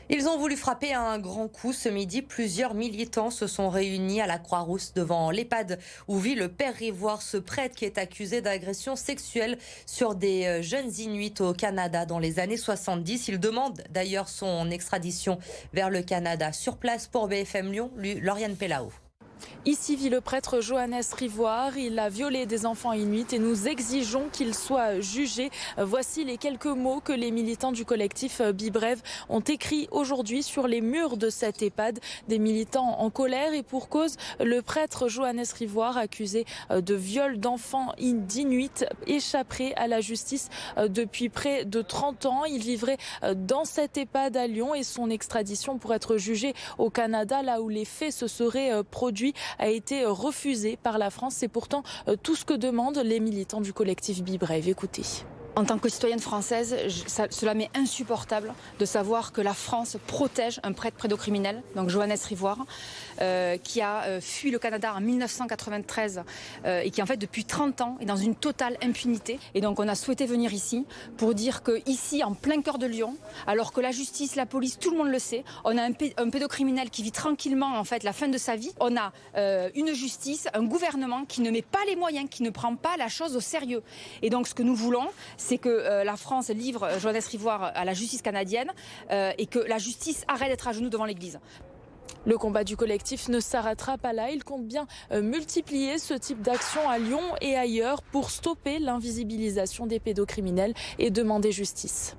Ils ont voulu frapper un grand coup ce midi. Plusieurs militants se sont réunis à la Croix-Rousse devant l'EHPAD où vit le père Rivoire, ce prêtre qui est accusé d'agression sexuelle sur des jeunes Inuits au Canada dans les années 70. Il demande d'ailleurs son extradition vers le Canada. Sur place pour BFM Lyon, Lauriane Pellao. Ici vit le prêtre Johannes Rivoire. Il a violé des enfants inuits et nous exigeons qu'il soit jugé. Voici les quelques mots que les militants du collectif Bibrev ont écrits aujourd'hui sur les murs de cette EHPAD. Des militants en colère et pour cause, le prêtre Johannes Rivoire, accusé de viol d'enfants d'Inuits, échapperait à la justice depuis près de 30 ans. Il vivrait dans cette EHPAD à Lyon et son extradition pour être jugé au Canada, là où les faits se seraient produits, a été refusé par la France. C'est pourtant tout ce que demandent les militants du collectif Bibrev. Écoutez. En tant que citoyenne française, cela m'est insupportable de savoir que la France protège un prêtre pédocriminel, donc Johannes Rivoire, qui a fui le Canada en 1993 et qui en fait depuis 30 ans est dans une totale impunité. Et donc on a souhaité venir ici pour dire qu'ici, en plein cœur de Lyon, alors que la justice, la police, tout le monde le sait, on a un pédocriminel qui vit tranquillement en fait la fin de sa vie. On a une justice, un gouvernement qui ne met pas les moyens, qui ne prend pas la chose au sérieux. Et donc ce que nous voulons, c'est que la France livre Johannes Rivoire à la justice canadienne et que la justice arrête d'être à genoux devant l'Église. Le combat du collectif ne s'arrêtera pas là. Il compte bien multiplier ce type d'action à Lyon et ailleurs pour stopper l'invisibilisation des pédocriminels et demander justice.